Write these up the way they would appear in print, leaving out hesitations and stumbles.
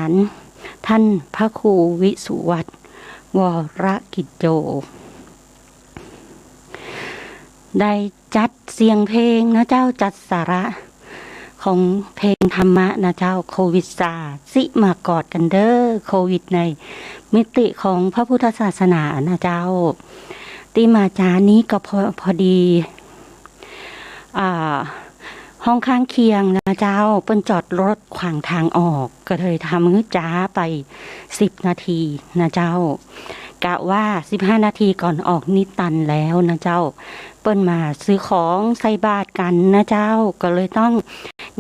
ารท่านพระครูวิสุวัตรวรกิจโจได้จัดเสียงเพลงนะเจ้าจัดสาระของเพลงธรรมะนะเจ้าโควิดซาสิมากอดกันเด้อโควิดในมิติของพระพุทธศาสนานะเจ้าตีมาจานี้ก็พอดีห้องข้างเคียงนะเจ้าเปิ้นจอดรถขวางทางออกก็เลยทำให้จ้าไป10 นาทีนะเจ้ากะว่า15 นาทีก่อนออกนิตันแล้วนะเจ้าเปิ้นมาซื้อของใส่บาตรกันนะเจ้าก็เลยต้อง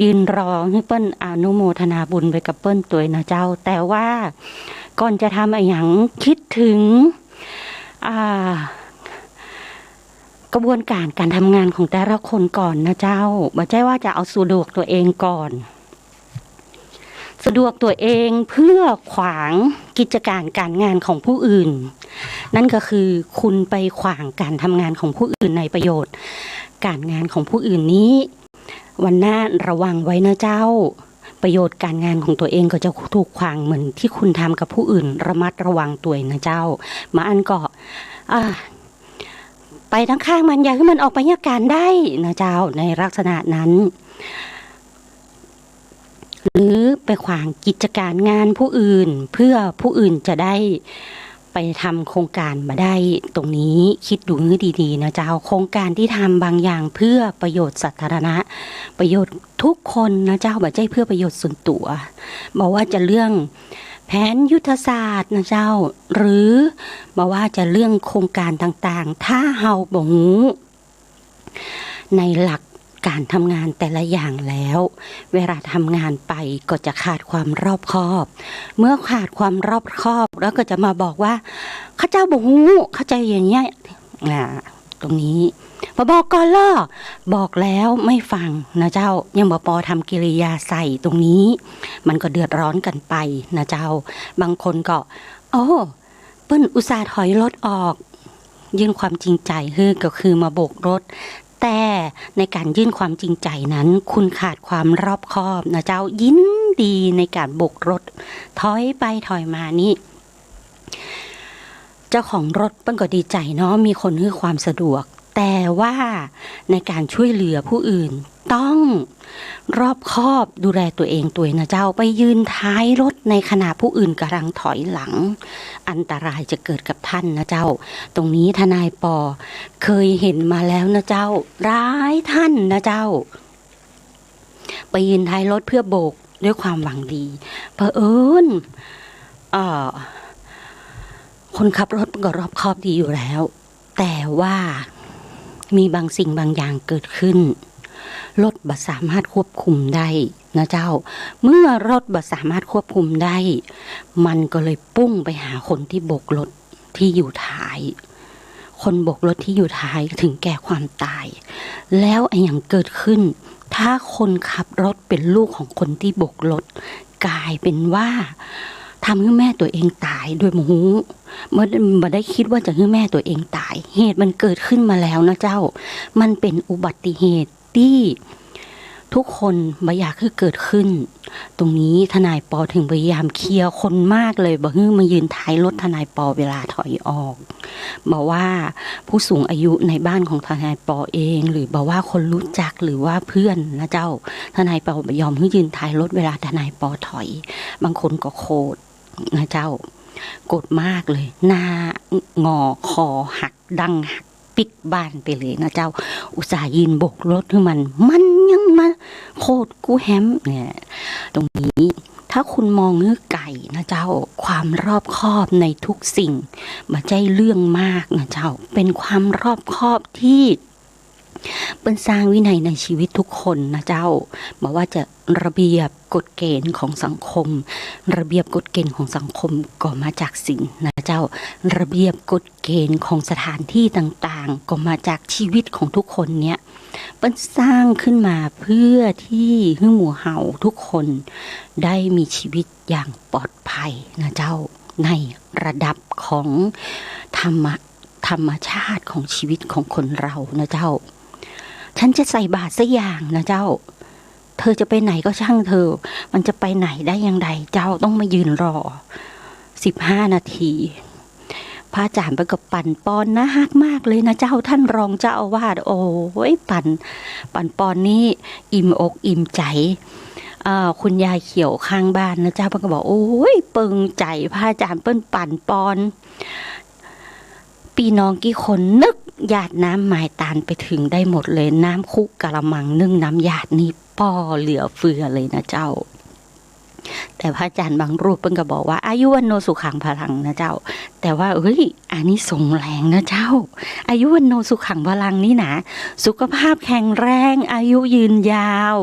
ยืนรอให้เปิ้นอนุโมทนาบุญไปกับเปิ้นตัวนะเจ้าแต่ว่าก่อนจะทำอะไรอย่างคิดถึงกระบวนการทำงานของแต่ละคนก่อนนะเจ้าไม่ใช่ว่าจะเอาสะดวกตัวเองก่อนสะดวกตัวเองเพื่อขวางกิจการงานของผู้อื่นนั่นก็คือคุณไปขวางการทำงานของผู้อื่นในประโยชน์การงานของผู้อื่นนี้วันหน้าระวังไว้นะเจ้าประโยชน์การงานของตัวเองก็จะถูกขวางเหมือนที่คุณทำกับผู้อื่นระมัดระวังตัวนะเจ้ามาอันก็ไปทั้งข้างมันอย่าให้มันออกไปจากการได้นะเจ้าในลักษณะนั้นหรือไปขวางกิจการงานผู้อื่นเพื่อผู้อื่นจะได้ไปทำโครงการมาได้ตรงนี้คิดดูให้ดีๆนะเจ้าโครงการที่ทำบางอย่างเพื่อประโยชน์สาธารณะประโยชน์ทุกคนนะเจ้าไม่ใช่เพื่อประโยชน์ส่วนตัวบอกว่าจะเรื่องแผนยุทธศาสตร์นะเจ้าหรือบอกว่าจะเรื่องโครงการต่างๆถ้าเฮาบ่รู้ในหลักการทำงานแต่ละอย่างแล้วเวลาทำงานไปก็จะขาดความรอบคอบเมื่อขาดความรอบคอบแล้วก็จะมาบอกว่าข้าเจ้าบ่รู้เข้าใจอย่างเงี้ยตรงนี้พอบอกก่อนล่ะบอกแล้วไม่ฟังนะเจ้ายังบ่พอทำกิริยาใส่ตรงนี้มันก็เดือดร้อนกันไปนะเจ้าบางคนก็เปิ้นอุตส่าห์ถอยรถออกยื่นความจริงใจก็คือมาโบกรถแต่ในการยื่นความจริงใจนั้นคุณขาดความรอบคอบนะเจ้ายินดีในการโบกรถถอยไปถอยมานี่เจ้าของรถเปิ้นก็ดีใจเนาะมีคนให้ความสะดวกแต่ว่าในการช่วยเหลือผู้อื่นต้องรอบคอบดูแลตัวเองนะเจ้าไปยืนท้ายรถในขณะผู้อื่นกำลังถอยหลังอันตรายจะเกิดกับท่านนะเจ้าตรงนี้ทนายปอเคยเห็นมาแล้วนะเจ้าร้ายท่านนะเจ้าไปยืนท้ายรถเพื่อโบกด้วยความหวังดีเผอิญคนขับรถก็รอบคอบดีอยู่แล้วแต่ว่ามีบางสิ่งบางอย่างเกิดขึ้นรถบัสสามารถควบคุมได้นะเจ้าเมื่อรถบัสสามารถควบคุมได้มันก็เลยพุ่งไปหาคนที่โบกรถที่อยู่ท้ายคนโบกรถที่อยู่ท้ายถึงแก่ความตายแล้วไอ้อย่างเกิดขึ้นถ้าคนขับรถเป็นลูกของคนที่โบกรถกลายเป็นว่าทำให้แม่ตัวเองตายโดยโมโหไม่ได้คิดว่าจะให้แม่ตัวเองตายเหตุมันเกิดขึ้นมาแล้วนะเจ้ามันเป็นอุบัติเหตุที่ทุกคนไม่อยากให้เกิดขึ้นตรงนี้ทนายปอถึงพยายามเคลียร์คนมากเลยบอกให้มายืนท้ายรถทนายปอเวลาถอยออกบอกว่าผู้สูงอายุในบ้านของทนายปอเองหรือบอกว่าคนรู้จักหรือว่าเพื่อนนะเจ้าทนายปอไม่ยอมให้ยืนท้ายรถเวลาทนายปอถอยบางคนก็โคตรนะเจ้าโกรธมากเลยหน้างอคอหักดังหักปิดบ้านไปเลยนะเจ้าอุตส่าห์ยืนโบกรถให้มันยังมาโคตรกูแฮมเนี่ยตรงนี้ถ้าคุณมองเนื้อไก่นะเจ้าความรอบคอบในทุกสิ่งไม่ใช่เรื่องมากนะเจ้าเป็นความรอบคอบที่เป็นสร้างวินัยในชีวิตทุกคนนะเจ้าบอกว่าจะระเบียบกฎเกณฑ์ของสังคมระเบียบกฎเกณฑ์ของสังคมก็มาจากศีลนะเจ้าระเบียบกฎเกณฑ์ของสถานที่ต่างๆก็มาจากชีวิตของทุกคนเนี่ยเป็นสร้างขึ้นมาเพื่อที่ให้หมู่เฮาทุกคนได้มีชีวิตอย่างปลอดภัยนะเจ้าในระดับของธรรมชาติของชีวิตของคนเรานะเจ้าฉันจะใส่บาตรสักอย่างนะเจ้า เธอจะไปไหนก็ช่างเธอมันจะไปไหนได้อย่างไรเจ้าต้องมายืนรอ15 นาทีพระอาจารย์ไปกับปั่นปอนนะฮักมากเลยนะเจ้าท่านรองเจ้าอาวาสโอ้ยปั่นปอนนี่อิ่มอกอิ่มใจคุณยายเขียวข้างบ้านนะเจ้าเพิ่นก็บอกโอ้ยปึงใจพระอาจารย์เปิ้นปั่นปอนพี่น้องกี่คนนึกหยาดน้ำหมายตาลไปถึงได้หมดเลยน้ำคุกกะละมังนึ่งน้ำหยาดนี่ป้อเหลือเฟือเลยนะเจ้าแต่พระอาจารย์บางรูปเพิ่นก็บอกว่าอายุวันโนสุขังพลังนะเจ้าแต่ว่าอันนี้ส่งแรงนะเจ้าอายุวันโนสุขังพลังนี่นะสุขภาพแข็งแรงอายุยืนยาว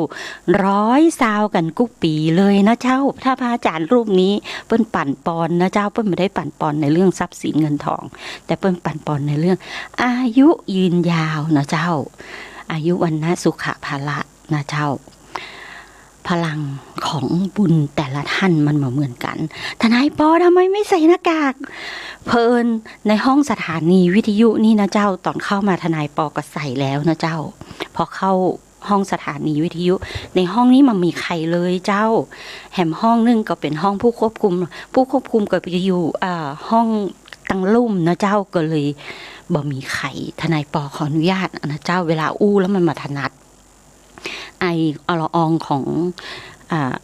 100 ซาวกันกุ๊กปีเลยนะเจ้าถ้าพระอาจารย์รูปนี้เปิ้นปั่นปอนนะเจ้าเปิ้นไม่ได้ปั่นปอนในเรื่องทรัพย์สินเงินทองแต่เปิ้นปั่นปอนในเรื่องอายุยืนยาวนะเจ้าอายุวันนะสุขภาละนะเจ้าพลังของบุญแต่ละท่านมันเหมือนกันทนายปอทำไมไม่ใส่หน้ากากเพลินในห้องสถานีวิทยุนี่นะเจ้าตอนเข้ามาทนายปอก็ใส่แล้วนะเจ้าพอเข้าห้องสถานีวิทยุในห้องนี้มันมีใครเลยเจ้าแหมห้องนึงก็เป็นห้องผู้ควบคุมก็ไปอยู่ห้องตังลุ่มนะเจ้าก็เลยบ่มีใครทนายปอขออนุญาตนะเจ้าเวลาอู้แล้วมันมาถนัดไอละอองของ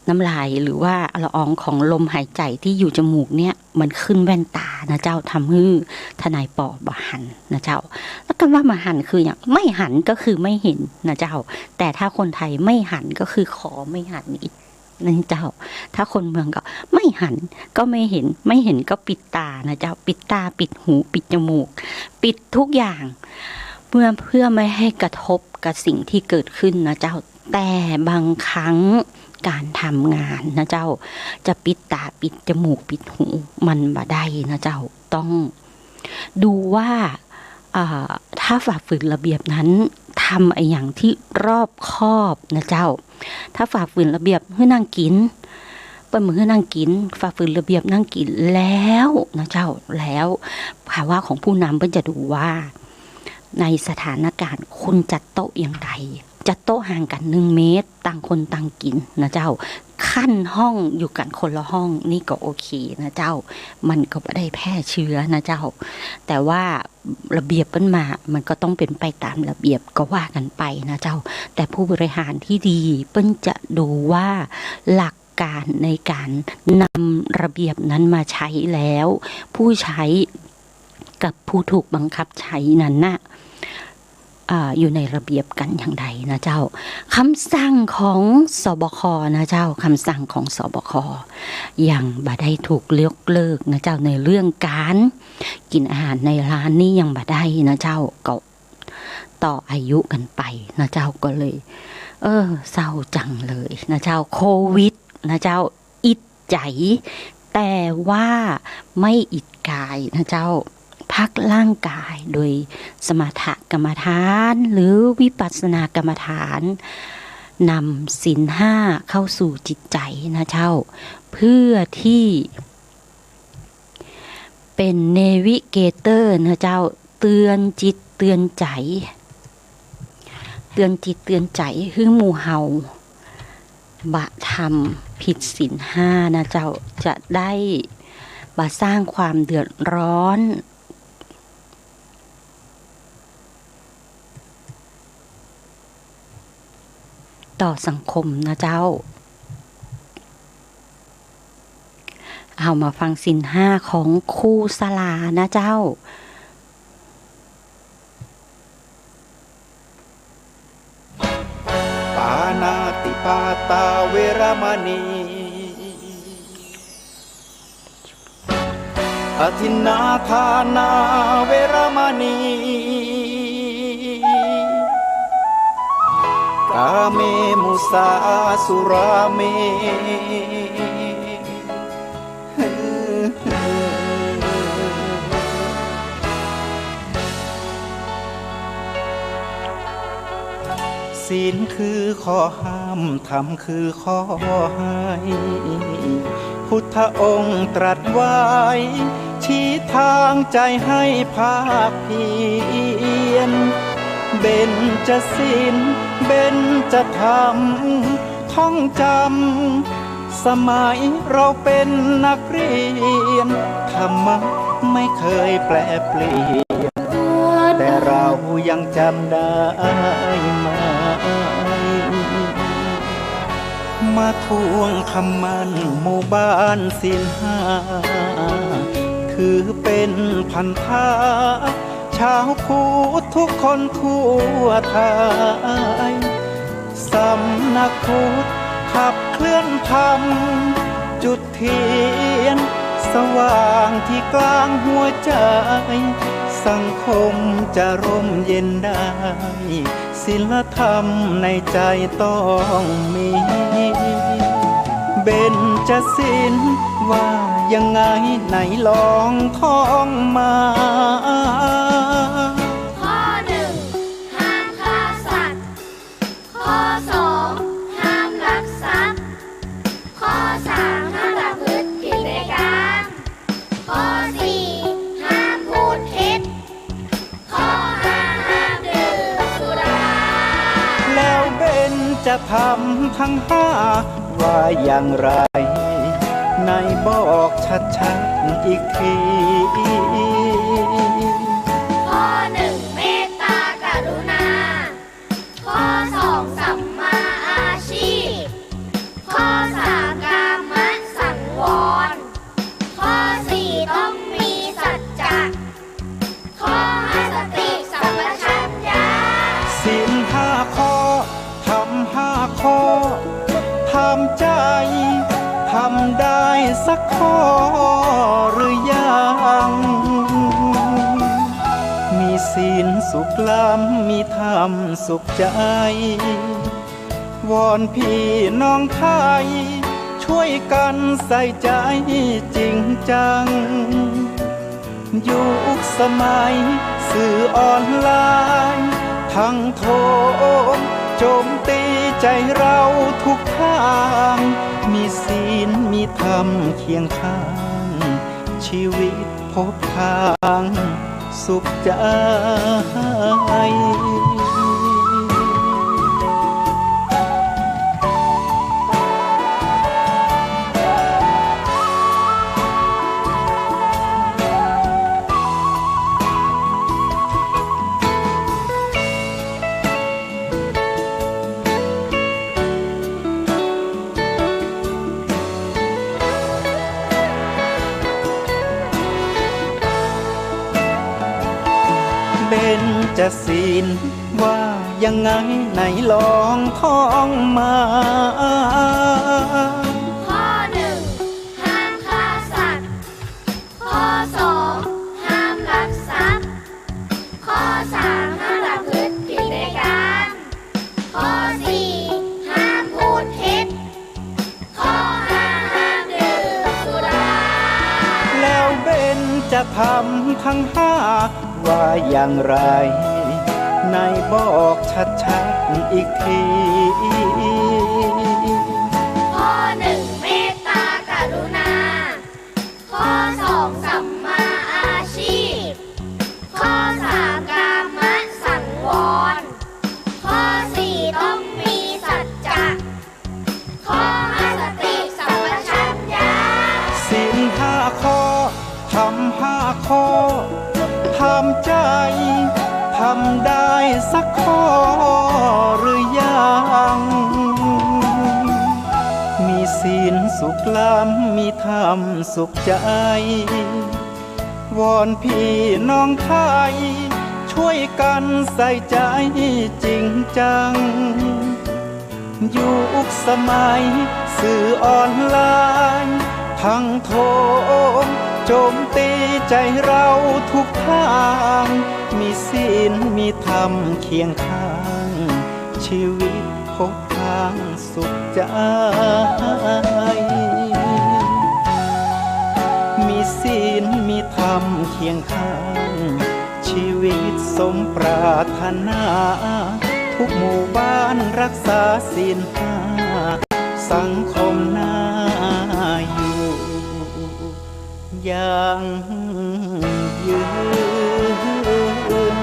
น้ำลายหรือว่าละอองของลมหายใจที่อยู่จมูกเนี่ยมันขึ้นแว่นตานะเจ้าทำให้ทนายปอบหันนะเจ้าแล้วคำว่ามาหันคืออย่างไม่หันก็คือไม่เห็นนะเจ้าแต่ถ้าคนไทยไม่หันก็คือขอไม่หันอีกนะเจ้าถ้าคนเมืองก็ไม่หันก็ไม่เห็นก็ปิดตานะเจ้าปิดตาปิดหูปิดจมูกปิดทุกอย่างเพื่อไม่ให้กระทบกับสิ่งที่เกิดขึ้นนะเจ้าแต่บางครั้งการทำงานนะเจ้าจะปิดตาปิดจมูกปิดหูมันบ่ได้นะเจ้าต้องดูว่าถ้าฝ่าฝืนระเบียบนั้นทำไอ้อย่างที่รอบคอบนะเจ้าถ้าฝ่าฝืนระเบียบให้นั่งกินเปิ้นมือนั่งกินฝ่าฝืนระเบียบนั่งกินแล้วนะเจ้าแล้วภาวะของผู้นำเปิ้นจะดูว่าในสถานการณ์คุณจัดโต๊ะอย่างไรจัดโต๊ะห่างกัน1 เมตรต่างคนต่างกินนะเจ้าขั้นห้องอยู่กันคนละห้องนี่ก็โอเคนะเจ้ามันก็ไม่ได้แพร่เชื้อนะเจ้าแต่ว่าระเบียบเปิ้นมามันก็ต้องเป็นไปตามระเบียบก็ว่ากันไปนะเจ้าแต่ผู้บริหารที่ดีเปิ้นจะดูว่าหลักการในการนำระเบียบนั้นมาใช้แล้วผู้ใช้กับผู้ถูกบังคับใช้นั้นน่ะอยู่ในระเบียบกันอย่างไรนะเจ้าคำสั่งของสบคนะเจ้าคำสั่งของสบคยังบ่ได้ถูกยกเลิกนะเจ้าในเรื่องการกินอาหารในร้านนี่ยังบ่ได้นะเจ้าก็ต่ออายุกันไปนะเจ้าก็เลยเศร้าจังเลยนะเจ้าโควิดนะเจ้าอิดใจแต่ว่าไม่อิดกายนะเจ้าพักร่างกายโดยสมถกรรมฐานหรือวิปัสสนากรรมฐานนำศีล 5เข้าสู่จิตใจนะเจ้าเพื่อที่เป็นเนวิเกเตอร์นะเจ้าเตือนจิตเตือนใจให้หมู่เฮาบะทำผิดศีล 5นะเจ้าจะได้บะสร้างความเดือดร้อนต่อสังคมนะเจ้าเอามาฟังศีล 5ของครูสลานะเจ้าปานาติปาตาเวรมณีอทินนาทานาเวรมณีกาเมมุสาสุราเมศีลคือข้อห้ามธรรมคือข้อให้พุทธองค์ตรัสไว้ชี้ทางใจให้ภาคเพียรเบญจศีลเบญจธรรม ท่องจำสมัยเราเป็นนักเรียนธรรมะไม่เคยแปรเปลี่ยนแต่เรายังจำได้ไหมมาทวงคำมันหมู่บ้านศีลห้าถือเป็นพันธะชาวพุทธทุกคนทั่วไทยสำนักพุทธขับเคลื่อนธรรมจุดเทียนสว่างที่กลางหัวใจสังคมจะร่มเย็นได้ศีลธรรมในใจต้องมีเบญจศีลว่ายังไงไหนลองท่องมาข้อหนึ่งห้ามฆ่าสัตว์ข้อสองห้ามลักทรัพย์ข้อสามห้ามประพฤติผิดในกามข้อสี่ห้ามพูดเท็จข้อห้าห้ามดื่มสุราแล้วเบญจะทำทั้งห้าว่าอย่างไรในบอกชัดๆอีกทีข้อหนึ่งเมตตากรุณาข้อสองสัมมาอาชีพข้อสามกามสังวรข้อสี่ต้องมีสัจจะข้อห้าสติสัมปชัญญะศีลห้าข้อทำห้าข้อทำใจทำได้สักข้อหรือยังมีศีลสุขล้ำมีธรรมสุขใจวอนพี่น้องไทยช่วยกันใส่ใจจริงจังยุคสมัยสื่อออนไลน์ทั้งโทรโจมตีใจเราทุกทางมีศีลมีธรรมเคียงข้างชีวิตพบทางสุขใจเบญจศีลว่ายังไงไหนลองท่องมาข้อหนึ่งห้ามฆ่าสัตว์ข้อสองห้ามลักทรัพย์ข้อสามห้ามประพฤติผิดในกามข้อสี่ห้ามพูดเท็จข้อห้าห้ามดื่มสุราแล้วเบญจะทำทั้งห้าว่าอย่างไรในบอกชัดๆอีกทีข้อหนึ่งเมตตากรุณาข้อสองสัมมาอาชีพข้อสามกามสังวรข้อสี่ต้องมีสัจจะข้อห้าสติสัมปชัญญะศีลห้าข้อทำห้าข้อทำใจทำได้สักข้อหรือยังมีศีลสุขล้ำมีธรรมสุขใจวอนพี่น้องไทยช่วยกันใส่ใจจริงจังยุคสมัยสื่อออนไลน์ทั้งโทรโจมตีใจเราทุกทางมีศีลมีธรรมเคียงข้างชีวิตพบทางสุขใจมีศีลมีธรรมเคียงข้างชีวิตสมปรารถนาทุกหมู่บ้านรักษาศีลห้าสังคมน่าอยู่ยังยืน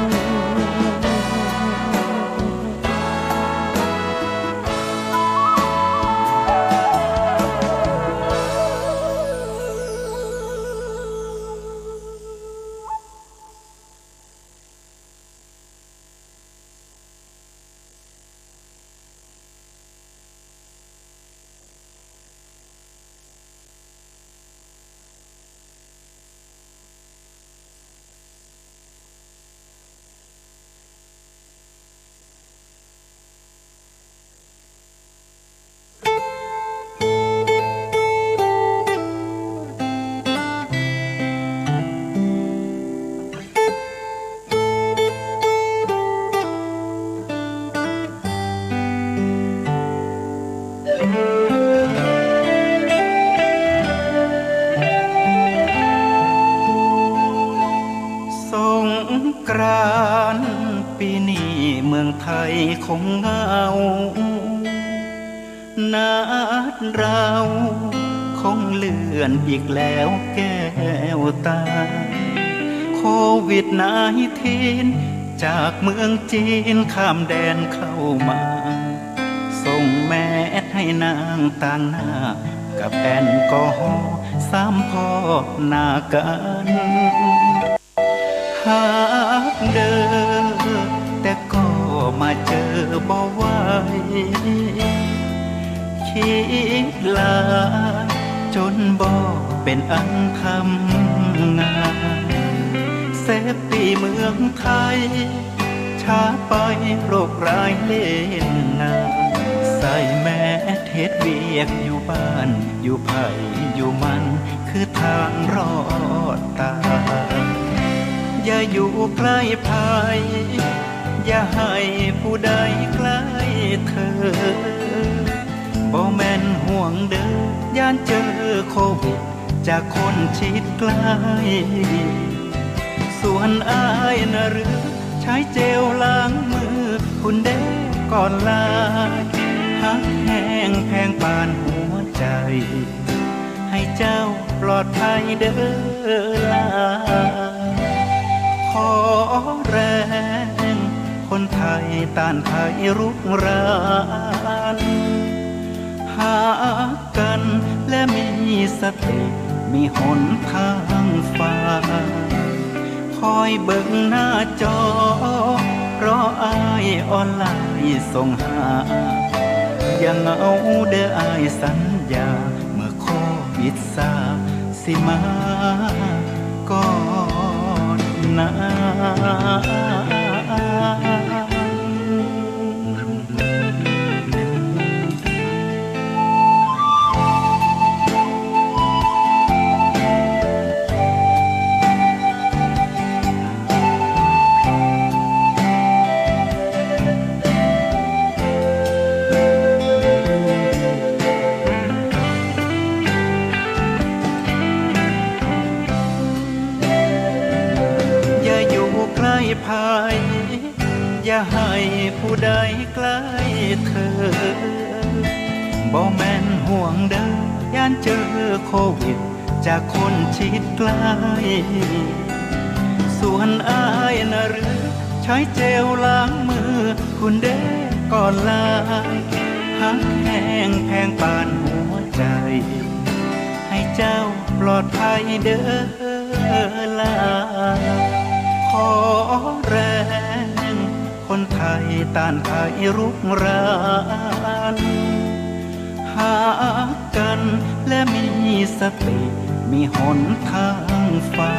ไทยคงเหงานัดเราคงเลื่อนอีกแล้วแก้วตาโควิด-19 จากเมืองจีนข้ามแดนเข้ามาส่งแมสให้นางต่างหน้ากับแอลกอฮอล์3 พ่อหน้ากันหากเดินแต่ก็มาเจอบ่ไหวคิดลาจนบ่เป็นอันทำงานเซฟตี้เมืองไทยช้าไปโรคร้ายเล่นงานใส่แมสเฮ็ดเวียกอยู่บ้านอยู่ไผอยู่มันคือทางรอดตายอย่าอยู่ใกล้ภัยอย่าให้ผู้ใดใกล้เธอบ่แม่นห่วงเด้อย่านเจอโควิดจากคนชิดใกล้ส่วนอายนะหรือใช้เจลล้างมือคุณเด้ก่อนลาหักแห้งแพงปานหัวใจให้เจ้าปลอดภัยเด้อลาขอแรงคนไทยต้านภัยรุกรานหากันและมีสติมีหนทางฟ้าคอยเบิ่งหน้าจอเพราะอายออนไลน์ส่งหาอย่าเหงาเด้ออายสัญญาเมื่อโควิดซาสิมาก่อนนะ ภัยอย่าให้ผู้ใดใกล้เธอบ่แม่นห่วงเด้อย่านเจอโควิดจากคนชิดใกล้ส่วนอายนะหรือใช้เจลล้างมือคุณเด้ก่อนลาหักแห้งแพงปานหัวใจให้เจ้าปลอดภัยเด้อลาขอแรงคนไทยต้านภัยรุกรานหากันและมีสติมีหนทางฟ้า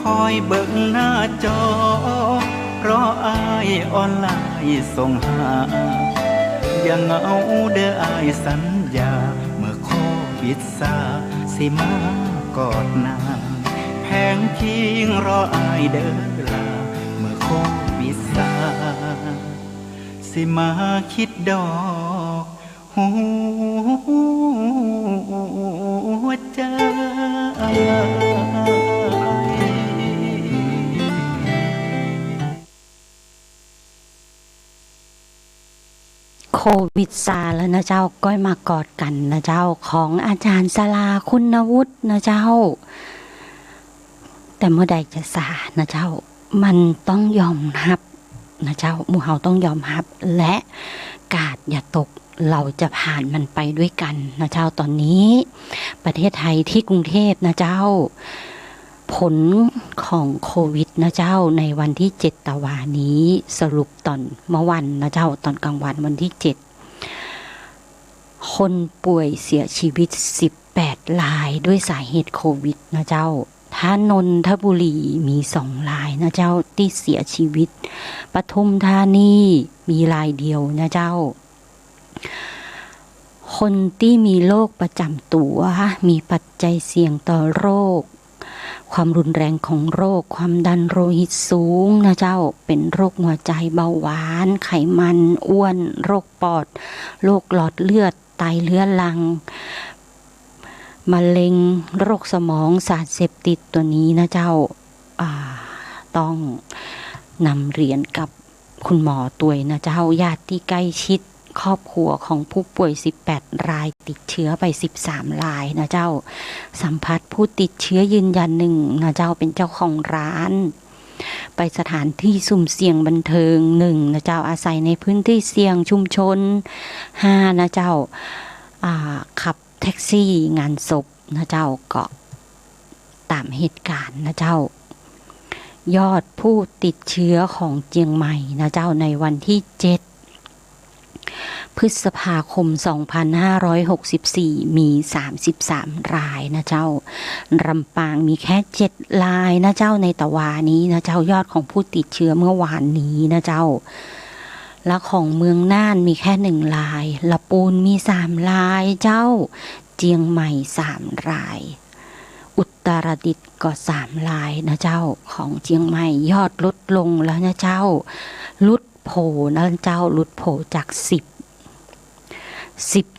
คอยเบิ่งหน้าจอเพราะอายออนไลน์ส่งหาอย่าเหงาเด้ออายสัญญาเมื่อโควิดซาสิมากอดนางแพงพิงรออายเด้อลาเมื่อโควิดซาสิมาคิดดอกหัวใจ โควิดซาแล้วนะเจ้าก้อยมากอดกันนะเจ้าของอาจารย์ศาลาคุณวุฒินะเจ้าแต่เมื่อใดจะซานะเจ้ามันต้องยอมรับนะเจ้าหมู่เฮาต้องยอมรับและกาดอย่าตกเราจะผ่านมันไปด้วยกันนะเจ้าตอนนี้ประเทศไทยที่กรุงเทพนะเจ้าผลของโควิดนะเจ้าในวันที่7ตุลานี้สรุปตอนเมื่อวันนะเจ้าตอนกลางวันวันที่7คนป่วยเสียชีวิต18รายด้วยสาเหตุโควิดนะเจ้าถ้านนทบุรีมี2รายนะเจ้าที่เสียชีวิตปทุมธานีมีรายเดียวนะเจ้าคนที่มีโรคประจำตัวมีปัจจัยเสี่ยงต่อโรคความรุนแรงของโรคความดันโลหิตสูงนะเจ้าเป็นโรคหัวใจเบาหวานไขมันอ้วนโรคปอดโรคหลอดเลือดไตเรื้อรังมะเร็งโรคสมองสารเสพติดตัวนี้นะเจ้าต้องนำเรียนกับ คุณหมอตัวยนะเจ้าญาติที่ใกล้ชิดครอบครัวของผู้ป่วย18รายติดเชื้อไป13รายนะเจ้าสัมผัสผู้ติดเชื้อยืนยัน1นะเจ้าเป็นเจ้าของร้านไปสถานที่สุ่มเสี่ยงบันเทิง1นะเจ้าอาศัยในพื้นที่เสี่ยงชุมชน5นะเจ้าขับแท็กซี่งานศพนะเจ้าก็ตามเหตุการณ์นะเจ้ายอดผู้ติดเชื้อของเจียงใหม่นะเจ้าในวันที่7พฤษภาคม2564มี33รายนะเจ้าลำปางมีแค่7รายนะเจ้าในตะวานี้นะเจ้ายอดของผู้ติดเชื้อเมื่อวานนี้นะเจ้าและของเมืองน่านมีแค่1รายละปูนมี3รายเจ้าเจียงใหม่3รายอุตรดิตถ์ก็3รายนะเจ้าของเจียงใหม่ยอดลดลงแล้วนะเจ้าลุดโผนะเจ้าลุดโผจาก10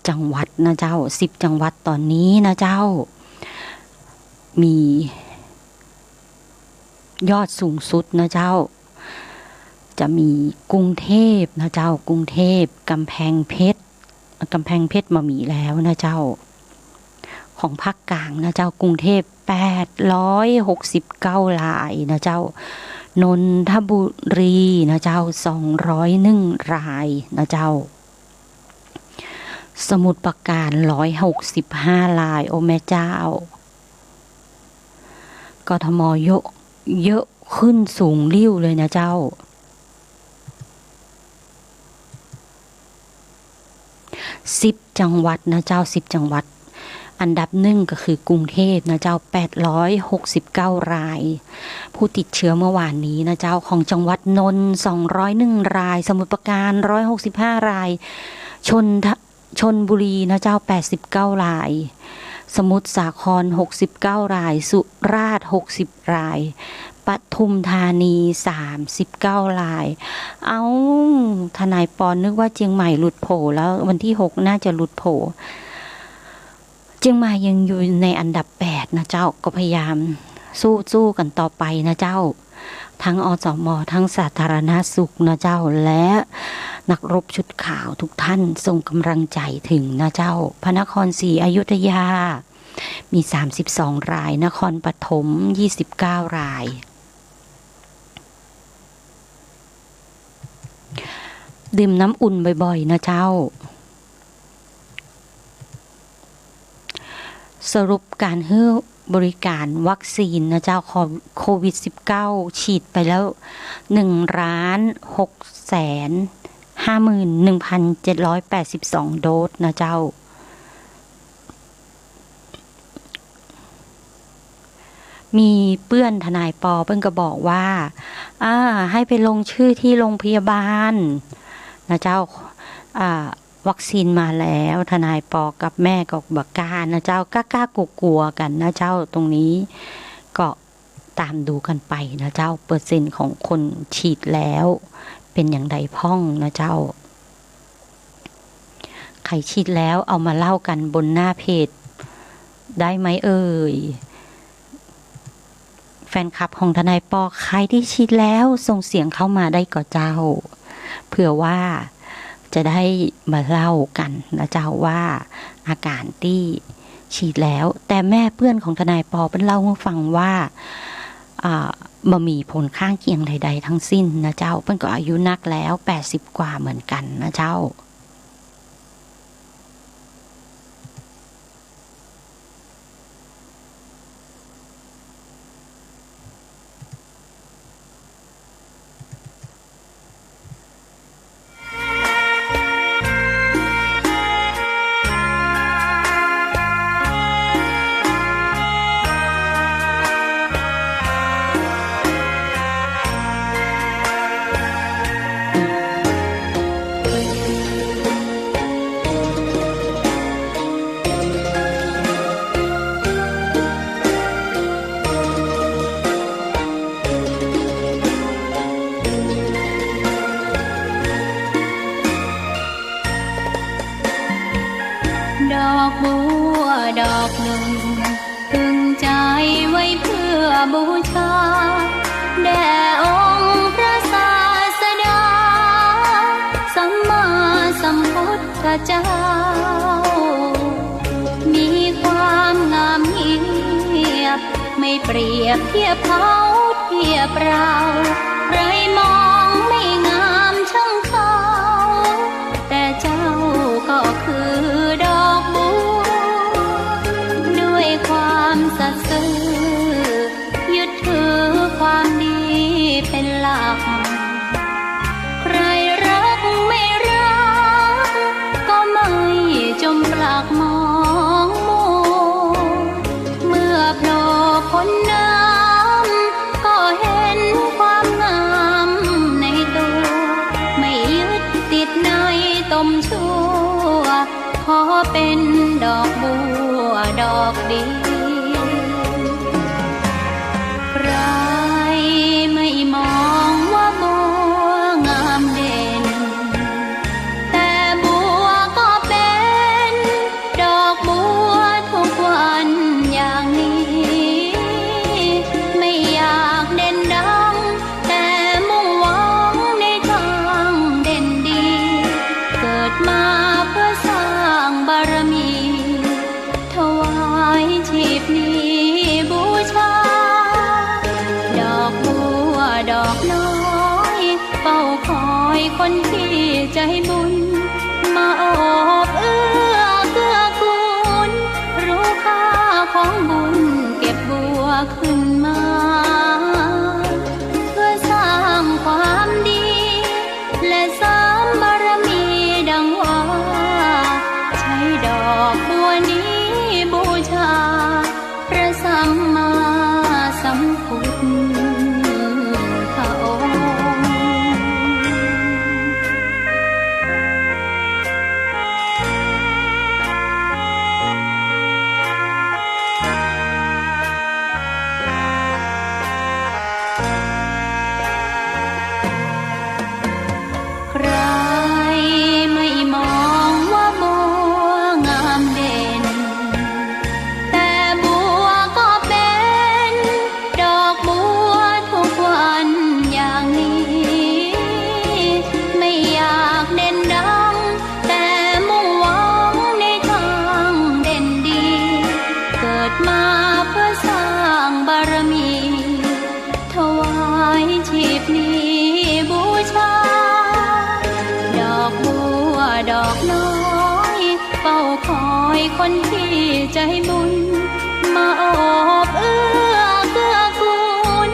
จังหวัดนะเจ้า10จังหวัดตอนนี้นะเจ้ามียอดสูงสุดนะเจ้าจะมีกรุงเทพนะเจ้ากรุงเทพกำแพงเพชรมามีแล้วนะเจ้าของภาคกลางนะเจ้ากรุงเทพ869รายนะเจ้านนทบุรีนะเจ้า201รายนะเจ้าสมุทรปราการ165รายโอแม่เจ้ากทมเยอะขึ้นสูงริ้วเลยนะเจ้า10จังหวัดนะเจ้า10จังหวัดอันดับ1ก็คือกรุงเทพนะเจ้า869รายผู้ติดเชื้อเมื่อวานนี้นะเจ้าของจังหวัดนนท์201รายสมุทรปราการ165รายชลบุรีนะเจ้า89รายสมุทรสาคร69รายสุราษฎร์60รายปทุมธานี39รายทนายปอนนึกว่าเชียงใหม่หลุดโผแล้ววันที่6น่าจะหลุดโผเชียงใหม่ยังอยู่ในอันดับ8นะเจ้าก็พยายามสู้กันต่อไปนะเจ้าทั้งอสม.ทั้งสาธารณสุขนะเจ้าและนักรบชุดขาวทุกท่านส่งกำลังใจถึงนะเจ้าพระนครศรีอยุธยามี32รายนครปฐม29รายดื่มน้ำอุ่นบ่อยๆนะเจ้าสรุปการให้บริการวัคซีนนะเจ้าโควิด19ฉีดไปแล้ว1,651,782 โดสนะเจ้ามีเปื้อนทนายปอเพิ่งก็บอกว่าให้ไปลงชื่อที่โรงพยาบาลนะเจ้าวัคซีนมาแล้วทนายปอกับแม่ก็บักกานะเจ้ากล้ากลัวกันนะเจ้าตรงนี้ก็ตามดูกันไปนะเจ้าเปอร์เซ็นต์ของคนฉีดแล้วเป็นอย่างใดพ่องนะเจ้าใครฉีดแล้วเอามาเล่ากันบนหน้าเพจได้ไหมเอ่ยแฟนคลับของทนายปอใครที่ฉีดแล้วส่งเสียงเข้ามาได้ก็เจ้าเผื่อว่าจะได้มาเล่ากันนะเจ้าว่าอาการที่ฉีดแล้วแต่แม่เพื่อนของทนายปอเป็นเล่าให้ฟังว่าบ่มีผลข้างเคียงใดๆทั้งสิ้นนะเจ้าเพิ่นก็อายุนักแล้ว80กว่าเหมือนกันนะเจ้าดอกบัวดอกหนึ่งพึงใจไว้เพื่อบูชาแด่องค์พระศาสดา เจ้ามีความงามเงียบไม่เปรียบเทียบเขาเทียบเราใครมองไม่งามช่างเขาแต่เจ้าก็คือดอกบัวด้วยความสัตย์ซื่อยึดถือความดีเป็นหลักใครรักไม่รักก็ไม่จมปลักมองมัวเมื่อโผล่พ้นน้ำก็เห็นความงามในตัวไม่ยึดติดในตมชั่วขอเป็นดอกบัวดอกเดียวใครไม่มองว่าบัวงามเด่นแต่บัวก็เป็นดอกบัวทุกวันอย่างนี้ไม่อยากเด่นดังแต่มุ่งหวังในทางเด่นดีเกิดมาเพื่อสร้างบารมีถวายชีพนี้บูชาดอกบัวดอกน้อยเฝ้าคอยคนที่ใจบุญมาโอบเอื้อเกื้อกูลรู้ค่าของบุญเก็บบัวขึ้นมาเพื่อสร้างความดีและเสริมบารมีดังว่าใช้ดอกบัวนี้บูชาพระสัมมาสัมพุทธองค์ ใครไม่มองว่าบัวงามเด่นแต่บัวก็เป็นดอกบัวทุกวันอย่างนี้ไม่อยากเด่นดังแต่มุ่งหวังในทางเด่นดีเกิดมาเพื่อสร้างบารมีถวายชีพนี้บูชาดอกบัวดอกน้อยเฝ้าคอยคนที่ใจบุญมาโอบเอื้อเกื้อกูล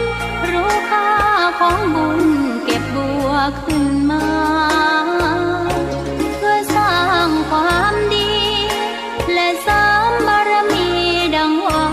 รู้ค่าของบุญเก็บบัวขึ้นมาเพื่อสร้างความดีและเสริมบารมีดังว่า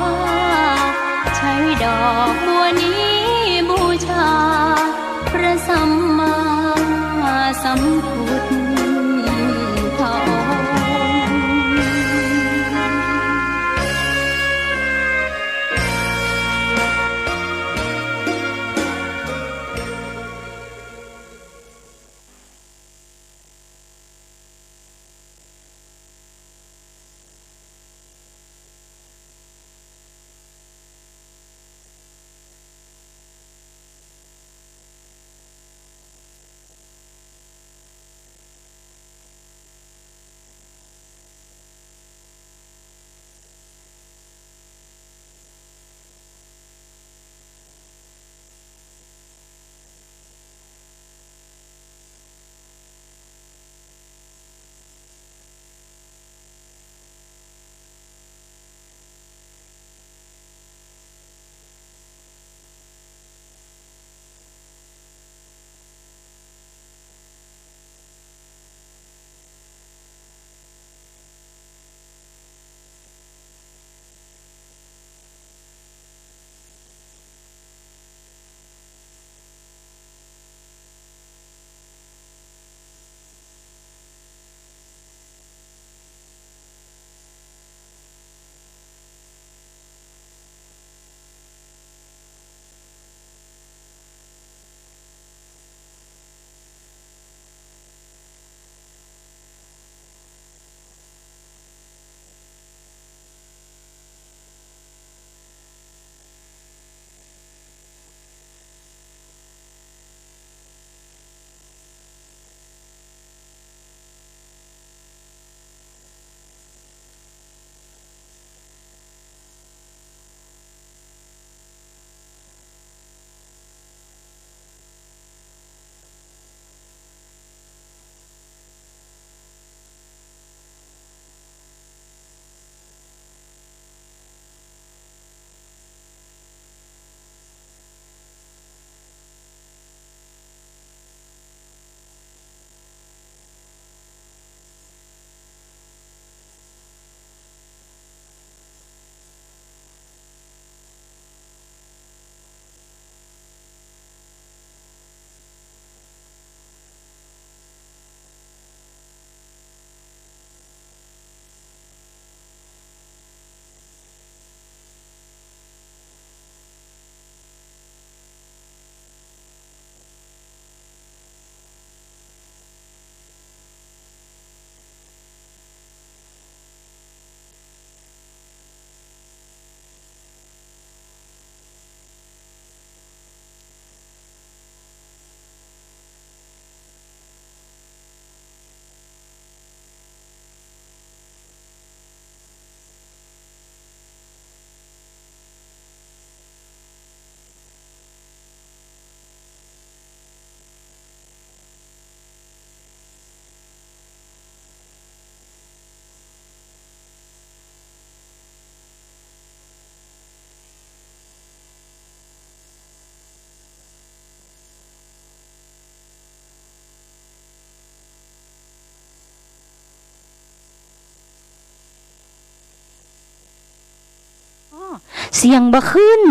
เสียงบ่ขึ้น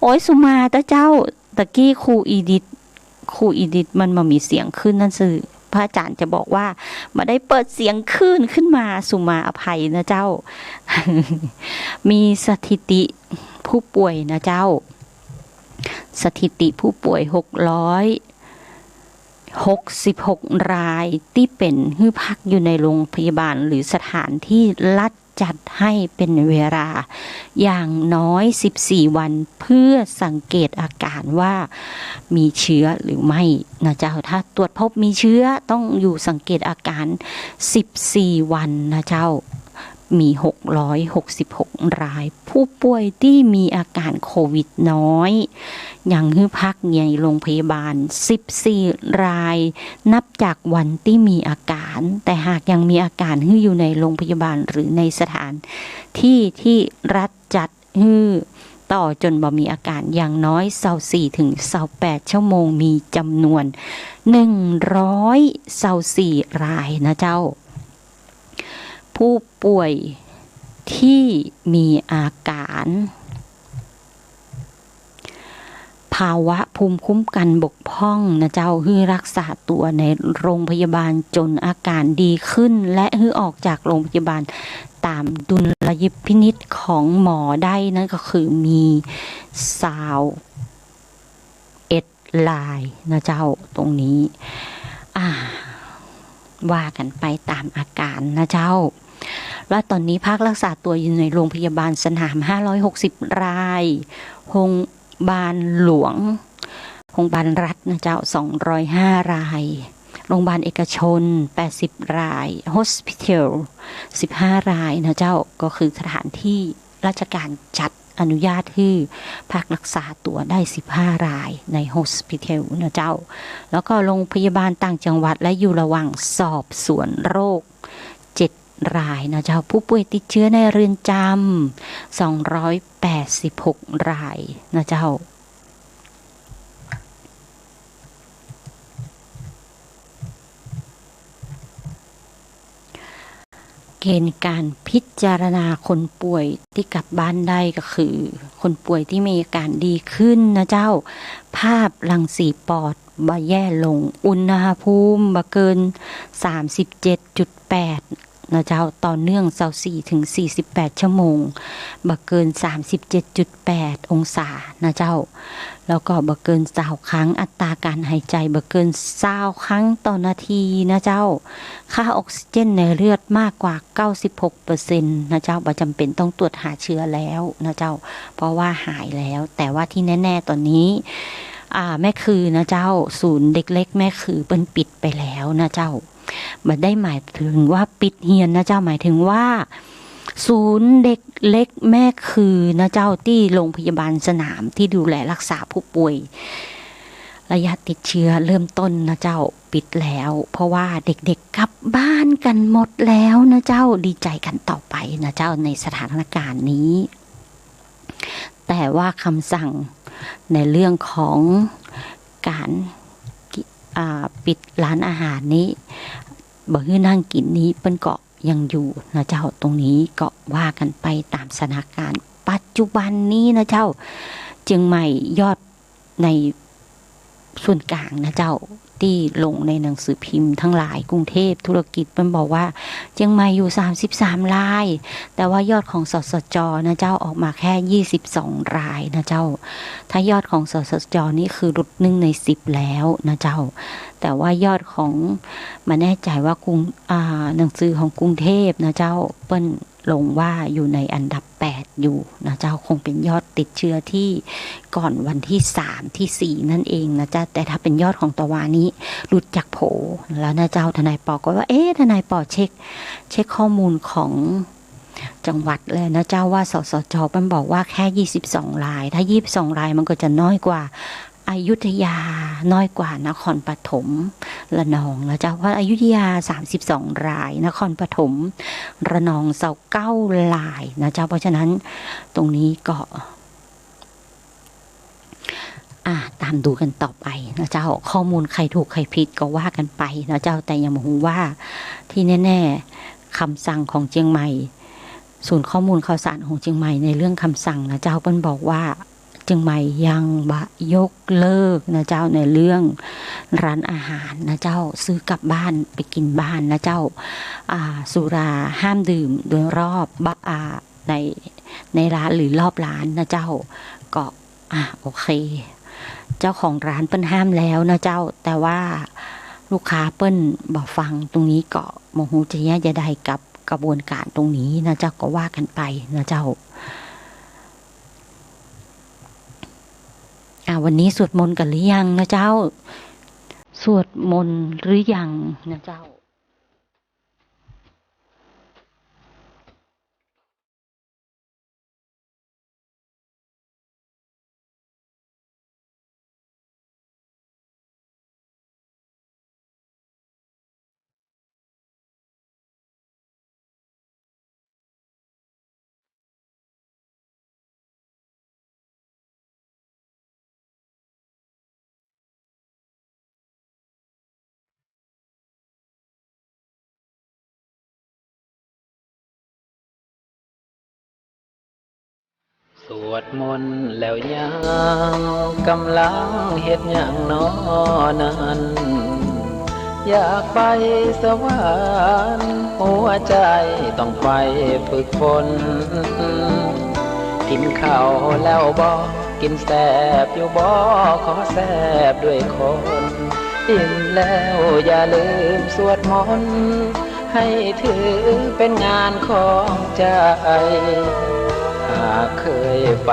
โอ้ยสุมาตะเจ้าตะกี้ครูอีดิทมันมามีเสียงขึ้นนั่นสื่อพระอาจารย์จะบอกว่ามาได้เปิดเสียงขึ้นมาสุมาอภัยนะเจ้า มีสถิติผู้ป่วยนะเจ้าสถิติผู้ป่วย666รายที่เป็นฮื้อพักอยู่ในโรงพยาบาลหรือสถานที่รัฐจัดให้เป็นเวลาอย่างน้อย14วันเพื่อสังเกตอาการว่ามีเชื้อหรือไม่นะเจ้าถ้าตรวจพบมีเชื้อต้องอยู่สังเกตอาการ14วันนะเจ้ามี666รายผู้ป่วยที่มีอาการโควิดน้อยยังฮื้อพักในโรงพยาบาล14รายนับจากวันที่มีอาการแต่หากยังมีอาการฮื้ออยู่ในโรงพยาบาลหรือในสถานที่รัฐจัดฮื้อต่อจนบ่มีอาการอย่างน้อย24ถึง28ชั่วโมงมีจำนวน124รายนะเจ้าผู้ป่วยที่มีอาการภาวะภูมิคุ้มกันบกพร่องนะเจ้าฮื้อรักษาตัวในโรงพยาบาลจนอาการดีขึ้นและฮื้อออกจากโรงพยาบาลตามดุลยพินิจของหมอได้นั่นก็คือมี21รายนะเจ้าตรงนี้ว่ากันไปตามอาการนะเจ้าแล้วตอนนี้พักรักษาตัวอยู่ในโรงพยาบาลสนาม560รายโรงพยาบาลหลวงโรงพยาบาลรัฐนะเจ้า205รายโรงพยาบาลเอกชน80รายโฮสพิทอล15รายนะเจ้าก็คือสถานที่ราชการจัดอนุญาตให้พักรักษาตัวได้15รายในโฮสพิทอลนะเจ้าแล้วก็โรงพยาบาลต่างจังหวัดและอยู่ระหว่างสอบสวนโรค7รายนะเจ้าผู้ป่วยติดเชื้อในเรือนจำ286รายนะเจ้าเกณฑ์การพิจารณาคนป่วยที่กลับบ้านได้ก็คือคนป่วยที่มีอาการดีขึ้นนะเจ้าภาพรังสีปอดบ่แย่ลงอุณหภูมิบ่เกิน 37.8นะเจ้าต่อเนื่อง24ถึง48ชั่วโมงบ่เกิน 37.8 องศานะเจ้าแล้วก็บ่เกิน20ครั้งอัตราการหายใจบ่เกิน20ครั้งต่อนาทีนะเจ้าค่าออกซิเจนในเลือดมากกว่า 96% นะเจ้าบ่จำเป็นต้องตรวจหาเชื้อแล้วนะเจ้าเพราะว่าหายแล้วแต่ว่าที่แน่ๆตอนนี้แม่คือนะเจ้าศูนย์เด็กเล็กแม่คือเปิ้นปิดไปแล้วนะเจ้าไม่ได้หมายถึงว่าปิดเฮียนนะเจ้าหมายถึงว่าศูนย์เด็กเล็กแม่คือนะเจ้าที่โรงพยาบาลสนามที่ดูแลรักษาผู้ป่วยระยะติดเชื้อเริ่มต้นนะเจ้าปิดแล้วเพราะว่าเด็กๆกลับบ้านกันหมดแล้วนะเจ้าดีใจกันต่อไปนะเจ้าในสถานการณ์นี้แต่ว่าคำสั่งในเรื่องของการปิดร้านอาหารนี้บ่ให้นั่งกินนี้เปิ้นก็ยังอยู่นะเจ้าตรงนี้ก็ว่ากันไปตามสถานการณ์ปัจจุบันนี้นะเจ้าเชียงใหม่ยอดในส่วนกลางนะเจ้าที่ลงในหนังสือพิมพ์ทั้งหลายกรุงเทพธุรกิจมันบอกว่าเชียงใหม่อยู่33รายแต่ว่ายอดของสสจนะเจ้าออกมาแค่22รายนะเจ้าถ้ายอดของสสจนี่คือหลุด1ใน10แล้วนะเจ้าแต่ว่ายอดของมาแน่ใจว่ากรุงหนังสือของกรุงเทพนะเจ้าเปิ้นลงว่าอยู่ในอันดับ8อยู่นะเจ้าคงเป็นยอดติดเชื้อที่ก่อนวันที่3ที่4นั่นเองนะเจ้าแต่ถ้าเป็นยอดของตะวันนี้หลุดจากโผแล้วนะเจ้าทนายปอก็ว่าทนายปอเช็คข้อมูลของจังหวัดเลยนะเจ้าว่าสสจมันบอกว่าแค่22รายถ้า22รายมันก็จะน้อยกว่าอยุธยาน้อยกว่านครปฐมระนองนะเจ้าว่าอยุธยา32รายนครปฐมระนอง29รายนะเจ้าเพราะฉะนั้นตรงนี้ก็ตามดูกันต่อไปนะเจ้าข้อมูลใครถูกใครผิดก็ว่ากันไปนะเจ้าแต่ยังไม่รู้ว่าที่แน่ๆคำสั่งของเชียงใหม่ ศูนย์ข้อมูลข่าวสารของเชียงใหม่ในเรื่องคำสั่งนะเจ้าเปิ้นบอกว่าเชียงใหม่ยังบะยกเลิกนะเจ้าในเรื่องร้านอาหารนะเจ้าซื้อกลับบ้านไปกินบ้านนะเจ้าสุราห้ามดื่มโดยรอบบะในร้านหรือรอบร้านนะเจ้าก็โอเคเจ้าของร้านเปิ้นห้ามแล้วนะเจ้าแต่ว่าลูกค้าเปิ้นบอกฟังตรงนี้ก็โมโหจะแย่จะได้กับกระบวนการตรงนี้นะเจ้าก็ว่ากันไปนะเจ้าวันนี้สวดมนต์กันหรือยังนะเจ้าสวดมนต์หรือยังนะเจ้าสวดมนต์แล้วยังกำลังเฮ็ดหยังน้อนั้นอยากไปสวรรค์หัวใจต้องไปฝึกฝนกินข้าวแล้วบ่กินแซ่บอยู่บ่ขอแซ่บด้วยคนอิ่มแล้วอย่าลืมสวดมนต์ให้ถือเป็นงานของใจหากเคยไป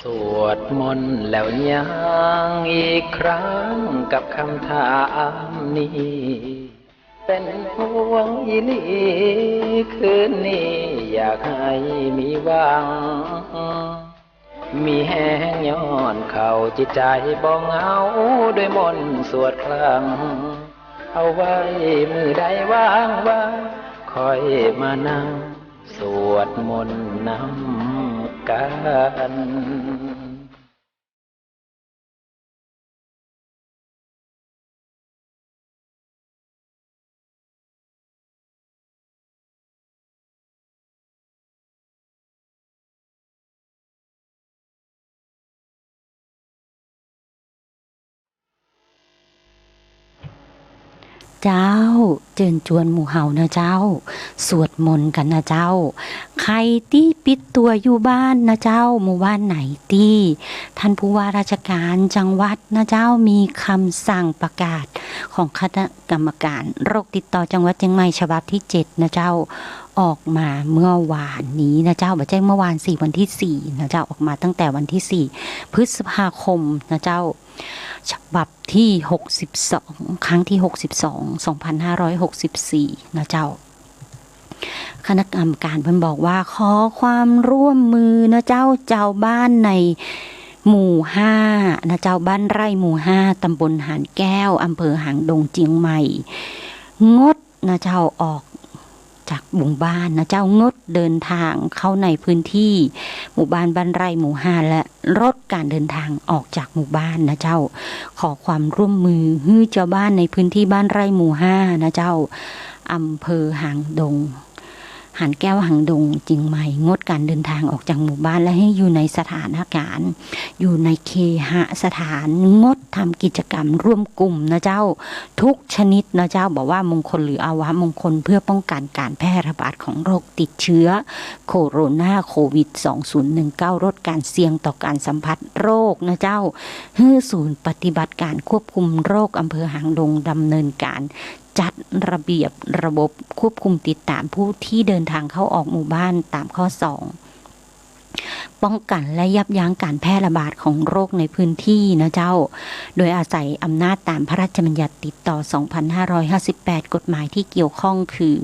สวดมนต์แล้วยังอีกครั้งกับคำถามนี้เป็นห่วงอีหลีคืนนี้อยากให้มีหวังมีแห้งย้อนเข้าจิตใจบ่เหงาด้วยมนต์สวดครั้งเอาไว้มือใดว่างว่าคอยมานั่งสวดมนต์นำกัน เจ้าเจิญจวนหมู่เฮานะเจ้าสวดมนต์กันนะเจ้า ใครที่ปิดตัวอยู่บ้านนะเจ้าหมู่บ้านไหนที่ท่านผู้ว่าราชการจังหวัดนะเจ้ามีคำสั่งประกาศของคณะกรรมการโรคติดต่อจังหวัดเชียงใหม่ฉบับที่7นะเจ้าออกมาเมื่อวานนี้นะเจ้าบ่ใช่เมื่อวาน4วันที่4นะเจ้าออกมาตั้งแต่วันที่4พฤษภาคมนะเจ้าฉบับที่62ครั้งที่62 2564นะเจ้าคณะกรรมการเพิ่นบอกว่าขอความร่วมมือนะเจ้าบ้านในหมู่5นะเจ้าบ้านไร่หมู่5ตำบลหานแก้วอำเภอหางดงเจียงใหม่งดนะเจ้าออกจากหมู่บ้านนะเจ้างดเดินทางเข้าในพื้นที่หมู่บ้านบ้านไร่หมู่5และลดการเดินทางออกจากหมู่บ้านนะเจ้าขอความร่วมมือให้เจ้าบ้านในพื้นที่บ้านไร่หมู่5นะเจ้าอำเภอหางดงหานแก้วหางดงเจียงใหม่งดการเดินทางออกจากหมู่บ้านและให้อยู่ในสถานการณ์อยู่ในเคหสถานงดทำกิจกรรมร่วมกลุ่มนะเจ้าทุกชนิดนะเจ้าบอกว่ามงคลหรืออาวะมงคลเพื่อป้องกันการแพร่ระบาดของโรคติดเชื้อโคโรนาโควิด2019ลดการเสี่ยงต่อการสัมผัสโรคนะเจ้าให้ศูนย์ปฏิบัติการควบคุมโรคอำเภอหางดงดำเนินการจัดระเบียบระบบควบคุมติดตามผู้ที่เดินทางเข้าออกหมู่บ้านตามข้อ2ป้องกันและยับยั้งการแพร่ระบาดของโรคในพื้นที่นะเจ้าโดยอาศัยอำนาจตามพระราชบัญญัติติดต่อ2558กฎหมายที่เกี่ยวข้องคือ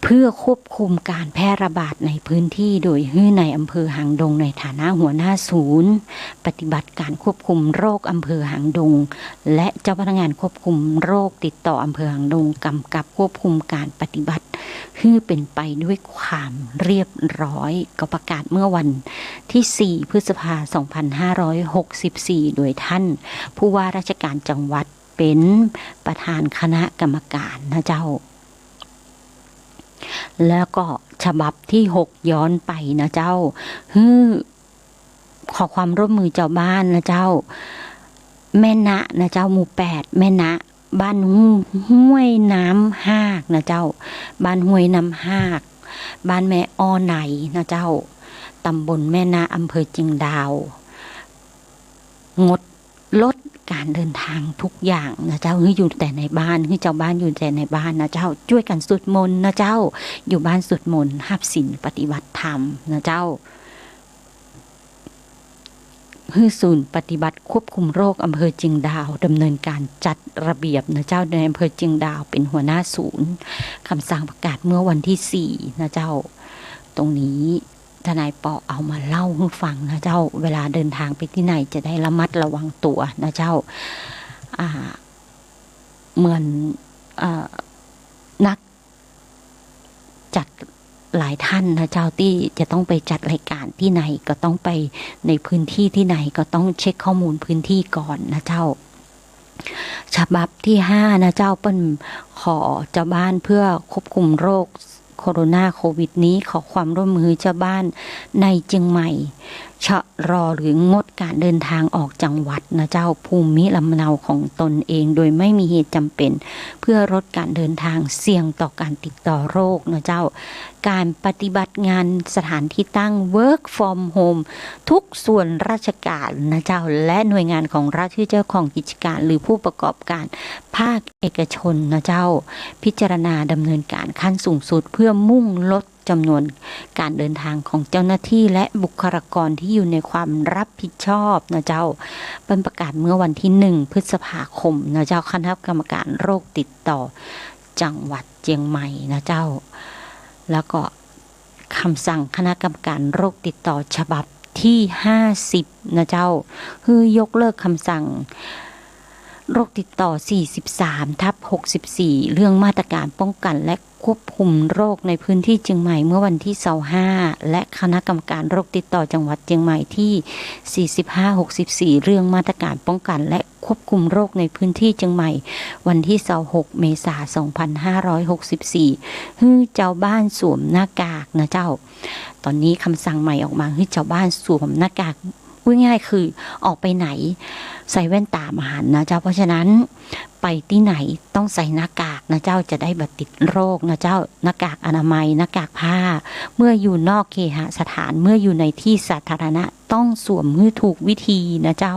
เพื่อควบคุมการแพร่ระบาดในพื้นที่โดยให้ในอำเภอหางดงในฐานะหัวหน้าศูนย์ปฏิบัติการควบคุมโรคอำเภอหางดงและเจ้าพนักงานควบคุมโรคติดต่ออำเภอหางดงกำกับควบคุมการปฏิบัติให้เป็นไปด้วยความเรียบร้อยก็ประกาศเมื่อวันที่4พฤษภาคม2564โดยท่านผู้ว่าราชการจังหวัดเป็นประธานคณะกรรมการนะเจ้าแล้วก็ฉบับที่6ย้อนไปนะเจ้าขอความร่วมมือเจ้าบ้านนะเจ้าแม่นะนะเจ้าหมู่8แม่นะบ้านห้วยน้ำหากนะเจ้าบ้านห้วยน้ำหากบ้านแม่อ้อไหนนะเจ้าตำบลแม่นะอำเภอจิงดาวงดลดการเดินทางทุกอย่างนะเจ้าให้อยู่แต่ในบ้านให้เจ้าบ้านอยู่แต่ในบ้านนะเจ้าช่วยกันสวดมนต์นะเจ้าอยู่บ้านสวดมนต์รับศีลปฏิบัติธรรมนะเจ้าให้ศูนย์ปฏิบัติควบคุมโรคอำเภอเจียงดาวดำเนินการจัดระเบียบนะเจ้าในอำเภอเจียงดาวเป็นหัวหน้าศูนย์คำสั่งประกาศเมื่อวันที่4นะเจ้าตรงนี้ทนายปอเอามาเล่าให้ฟังนะเจ้าเวลาเดินทางไปที่ไหนจะได้ระมัดระวังตัวนะเจ้าเหมือนนักจัดหลายท่านนะเจ้าที่จะต้องไปจัดรายการที่ไหนก็ต้องไปในพื้นที่ที่ไหนก็ต้องเช็คข้อมูลพื้นที่ก่อนนะเจ้าฉบับที่5นะเจ้าเปิ้นขอเจ้าบ้านเพื่อควบคุมโรคโคโรนาโควิดนี้ขอความร่วมมือเจ้าบ้านในเชียงใหม่ชะลอหรืองดการเดินทางออกจังหวัดนะเจ้าภูมิลำเนาของตนเองโดยไม่มีเหตุจำเป็นเพื่อลดการเดินทางเสี่ยงต่อการติดต่อโรคนะเจ้าการปฏิบัติงานสถานที่ตั้ง work from home ทุกส่วนราชการนะเจ้าและหน่วยงานของรัฐที่เจ้าของกิจการหรือผู้ประกอบการภาคเอกชนนะเจ้าพิจารณาดำเนินการขั้นสูงสุดเพื่อมุ่งลดจำนวนการเดินทางของเจ้าหน้าที่และบุคลากรที่อยู่ในความรับผิดชอบนะเจ้าเป็นประกาศเมื่อวันที่1พฤษภาคมนะเจ้าคณะกรรมการโรคติดต่อจังหวัดเชียงใหม่นะเจ้าแล้วก็คำสั่งคณะกรรมการโรคติดต่อฉบับที่50นะเจ้าคือยกเลิกคำสั่งโรคติดต่อ43/64เรื่องมาตรการป้องกันและควบคุมโรคในพื้นที่เชียงใหม่เมื่อวันที่25และคณะกรรมการโรคติดต่อจังหวัดเชียงใหม่ที่45/64เรื่องมาตรการป้องกันและควบคุมโรคในพื้นที่เชียงใหม่วันที่26เมษายน2564ให้เจ้าบ้านสวมหน้ากากนะเจ้าตอนนี้คำสั่งใหม่ออกมาให้เจ้าบ้านสวมหน้ากาก พูดง่ายๆคือออกไปไหนใส่แว่นตามาหันนะเจ้าเพราะฉะนั้นไปที่ไหนต้องใส่หน้ากากนะเจ้าจะได้บัติดโรคนะเจ้าหน้ากากอนามัยหน้ากากผ้าเมื่ออยู่นอกเคหสถานเมื่ออยู่ในที่สาธารณะต้องสวมให้ถูกวิธีนะเจ้า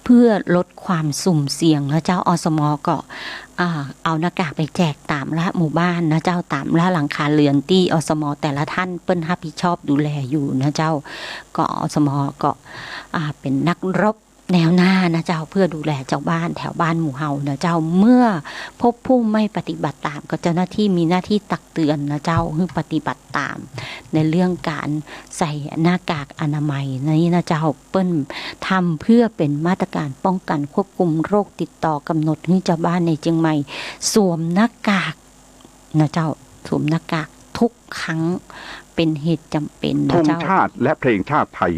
เพื่อลดความสุ่มเสี่ยงนะเจ้าอสมก็เอาหน้ากากไปแจกตามละหมู่บ้านนะเจ้าตามละหลังคาเรือนที่อสมแต่ละท่านเปิ้นรับผิดชอบดูแลอยู่นะเจ้าก็อสมก็เป็นนักรบแนวหน้านะเจ้าเพื่อดูแลเจ้าบ้านแถวบ้านหมู่เฮานะเจ้าเมื่อพบผู้ไม่ปฏิบัติตามก็เจ้าหน้าที่มีหน้าที่ตักเตือนนะเจ้าให้ปฏิบัติตามในเรื่องการใส่หน้ากากอนามัยนี้นะเจ้าเปิ้นทำเพื่อเป็นมาตรการป้องกันควบคุมโรคติดต่อกำหนดให้เจ้าบ้านในเชียงใหม่สวมหน้ากากนะเจ้าสวมหน้ากากทุกครั้งเป็นเหตุจำเป็นนะธง เจ้า ชาติและเพลงชาติไทย